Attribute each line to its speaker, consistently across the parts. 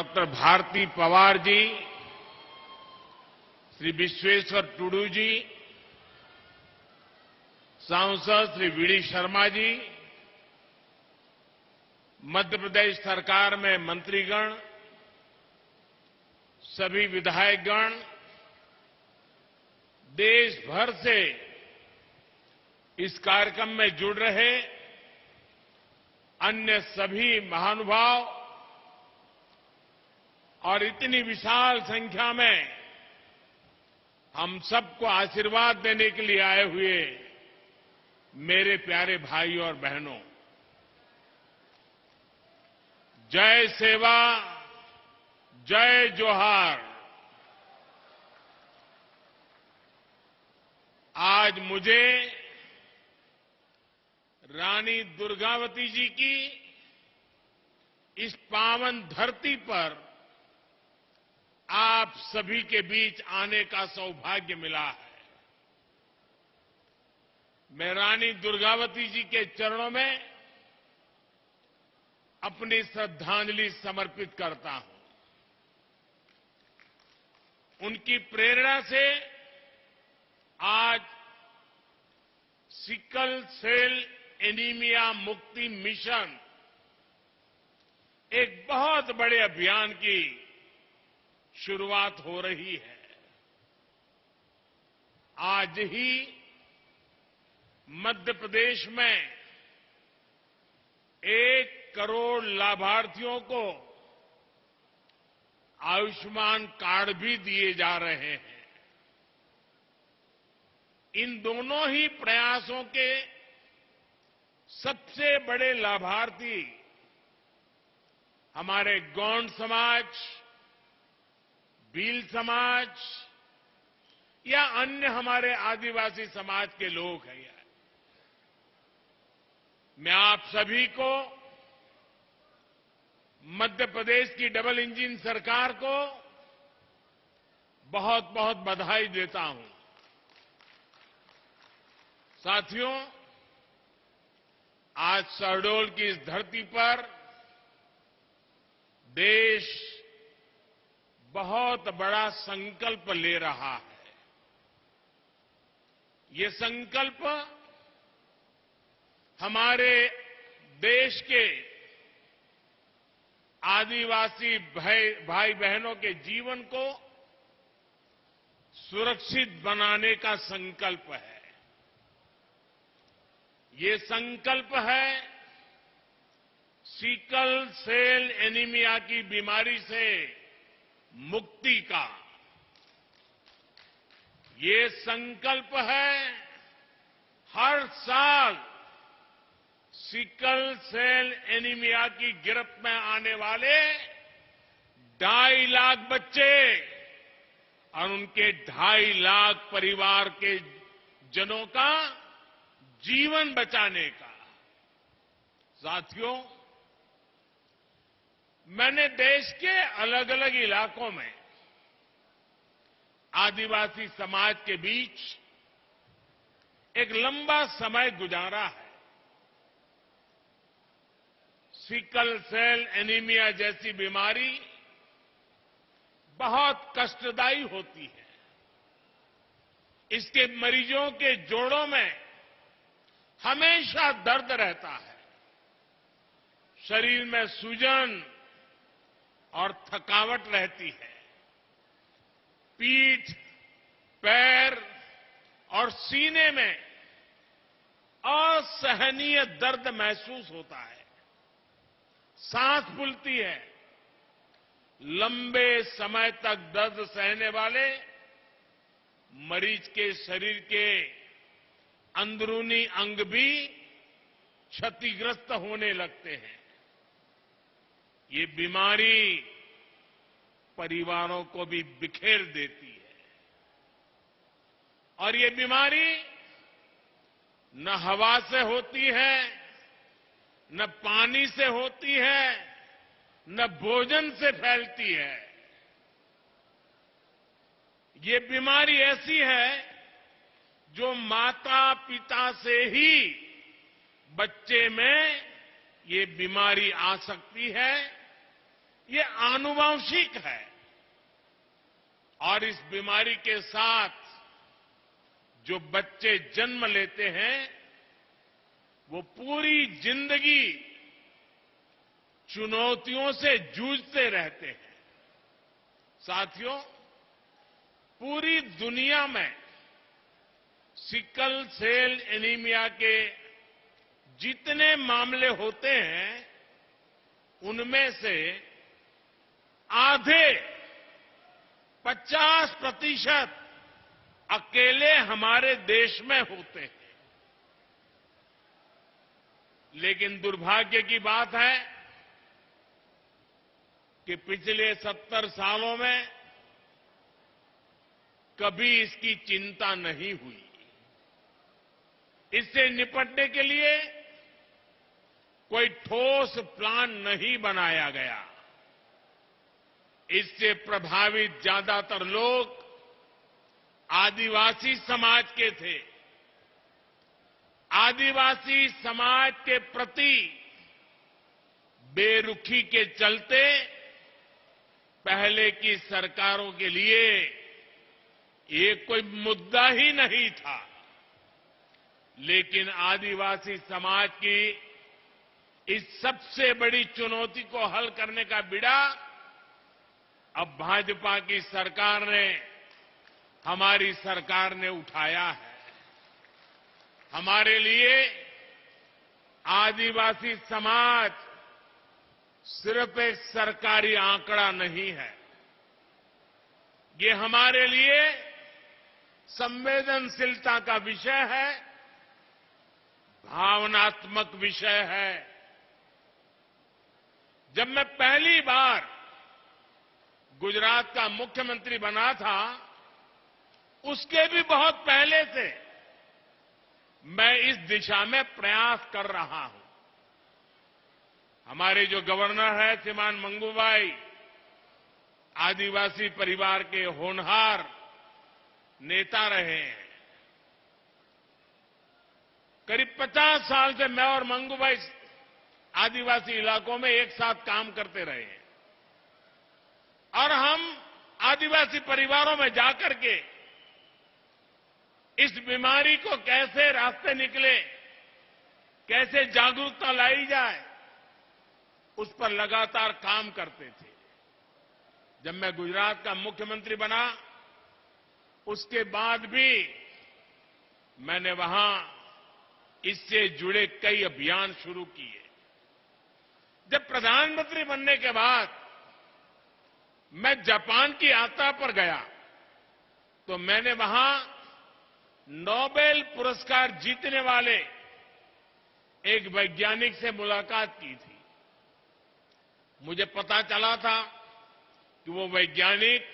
Speaker 1: Doctor Bharti Pawar ji, Shri Vishweshwar Tudu जी, सांसद Shri we D Sharma ji, Madhya Pradesh सरकार में मंत्रीगण, सभी विधायकगण, देश भर से इस कार्यक्रम में जुड़ रहे अन्य सभी महानुभाव और इतनी विशाल संख्या में हम सबको आशीर्वाद देने के लिए आए हुए मेरे प्यारे भाई और बहनों, जय सेवा, जय जोहार। आज मुझे रानी दुर्गावती जी की इस पावन धरती पर आप सभी के बीच आने का सौभाग्य मिला है। मैं रानी दुर्गावती जी के चरणों में अपनी श्रद्धांजलि समर्पित करता हूं। उनकी प्रेरणा से आज सिकल सेल एनीमिया मुक्ति मिशन एक बहुत बड़े अभियान की शुरुआत हो रही है। आज ही मध्य प्रदेश में 1 करोड़ लाभार्थियों को आयुष्मान कार्ड भी दिए जा रहे हैं। इन दोनों ही प्रयासों के सबसे बड़े लाभार्थी हमारे गौंड समाज, भील समाज या अन्य हमारे आदिवासी समाज के लोग हैं। मैं आप सभी को, मध्य प्रदेश की डबल इंजन सरकार को बहुत बहुत बधाई देता हूं। साथियों, आज शहडोल की इस धरती पर देश बहुत बड़ा संकल्प ले रहा है। ये संकल्प हमारे देश के आदिवासी भाई बहनों के जीवन को सुरक्षित बनाने का संकल्प है। ये संकल्प है सिकल सेल एनीमिया की बीमारी से मुक्ति का। ये संकल्प है हर साल सिकल सेल एनीमिया की गिरफ्त में आने वाले 2.5 लाख बच्चे और उनके 2.5 लाख परिवार के जनों का जीवन बचाने का। साथियों, मैंने देश के अलग अलग इलाकों में आदिवासी समाज के बीच एक लंबा समय गुजारा है। सिकल सेल एनीमिया जैसी बीमारी बहुत कष्टदायी होती है। इसके मरीजों के जोड़ों में हमेशा दर्द रहता है। शरीर में सूजन और थकावट रहती है। पीठ, पैर और सीने में असहनीय दर्द महसूस होता है। सांस फूलती है। लंबे समय तक दर्द सहने वाले मरीज के शरीर के अंदरूनी अंग भी क्षतिग्रस्त होने लगते हैं। ये बीमारी परिवारों को भी बिखेर देती है। और ये बीमारी न हवा से होती है, न पानी से होती है, न भोजन से फैलती है। ये बीमारी ऐसी है जो माता पिता से ही बच्चे में ये बीमारी आ सकती है ये आनुवंशिक है और इस बीमारी के साथ जो बच्चे जन्म लेते हैं वो पूरी जिंदगी चुनौतियों से जूझते रहते हैं। साथियों, पूरी दुनिया में सिकल सेल एनीमिया के जितने मामले होते हैं उनमें से आधे 50% अकेले हमारे देश में होते हैं। लेकिन दुर्भाग्य की बात है कि पिछले 70 सालों में कभी इसकी चिंता नहीं हुई। इससे निपटने के लिए कोई ठोस प्लान नहीं बनाया गया। इससे प्रभावित ज्यादातर लोग आदिवासी समाज के थे। आदिवासी समाज के प्रति बेरुखी के चलते पहले की सरकारों के लिए ये कोई मुद्दा ही नहीं था। लेकिन आदिवासी समाज की इस सबसे बड़ी चुनौती को हल करने का बीड़ा अब भाजपा की सरकार ने, हमारी सरकार ने उठाया है। हमारे लिए आदिवासी समाज सिर्फ एक सरकारी आंकड़ा नहीं है, ये हमारे लिए संवेदनशीलता का विषय है, भावनात्मक विषय है। जब मैं पहली बार गुजरात का मुख्यमंत्री बना था, उसके भी बहुत पहले से मैं इस दिशा में प्रयास कर रहा हूं। हमारे जो गवर्नर है श्रीमान मंगूभाई, आदिवासी परिवार के होनहार नेता रहे हैं। करीब 50 साल से मैं और मंगूभाई आदिवासी इलाकों में एक साथ काम करते रहे हैं और हम आदिवासी परिवारों में जाकर के इस बीमारी को कैसे रास्ते निकले, कैसे जागरूकता लाई जाए, उस पर लगातार काम करते थे। जब मैं गुजरात का मुख्यमंत्री बना, उसके बाद भी मैंने वहां इससे जुड़े कई अभियान शुरू किए। जब प्रधानमंत्री बनने के बाद मैं जापान की यात्रा पर गया तो मैंने वहां नोबेल पुरस्कार जीतने वाले एक वैज्ञानिक से मुलाकात की थी। मुझे पता चला था कि वो वैज्ञानिक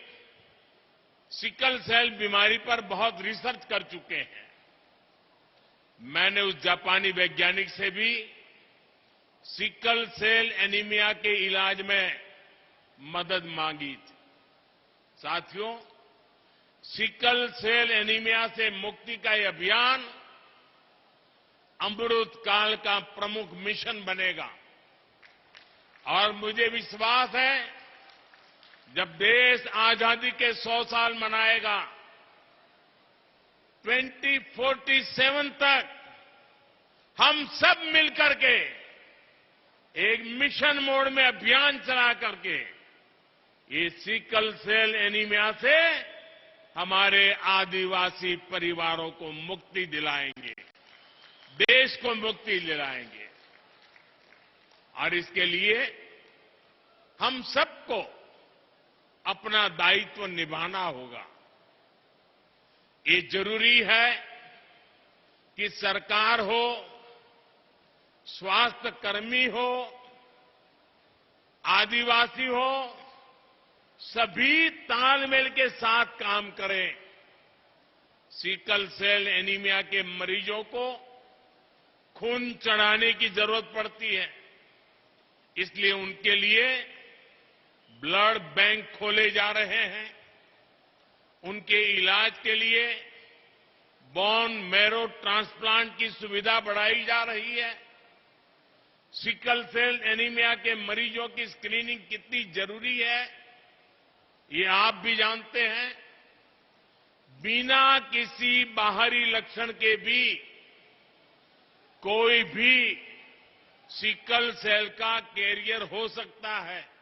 Speaker 1: सिकल सेल बीमारी पर बहुत रिसर्च कर चुके हैं। मैंने उस जापानी वैज्ञानिक से भी सिकल सेल एनीमिया के इलाज में मदद मांगी थी। साथियों, सिकल सेल एनीमिया से मुक्ति का यह अभियान अमृत काल का प्रमुख मिशन बनेगा और मुझे विश्वास है जब देश आजादी के 100 साल मनाएगा, 2047 तक हम सब मिलकर के एक मिशन मोड में अभियान चला करके ये सिकल सेल एनीमिया से हमारे आदिवासी परिवारों को मुक्ति दिलाएंगे, देश को मुक्ति दिलाएंगे। और इसके लिए हम सबको अपना दायित्व निभाना होगा। ये जरूरी है कि सरकार हो, स्वास्थ्य कर्मी हो, आदिवासी हो, सभी तालमेल के साथ काम करें। सिकल सेल एनीमिया के मरीजों को खून चढ़ाने की जरूरत पड़ती है, इसलिए उनके लिए ब्लड बैंक खोले जा रहे हैं। उनके इलाज के लिए बोन मैरो ट्रांसप्लांट की सुविधा बढ़ाई जा रही है। सिकल सेल एनीमिया के मरीजों की स्क्रीनिंग कितनी जरूरी है, ये आप भी जानते हैं। बिना किसी बाहरी लक्षण के भी कोई भी सिकल सेल का कैरियर हो सकता है।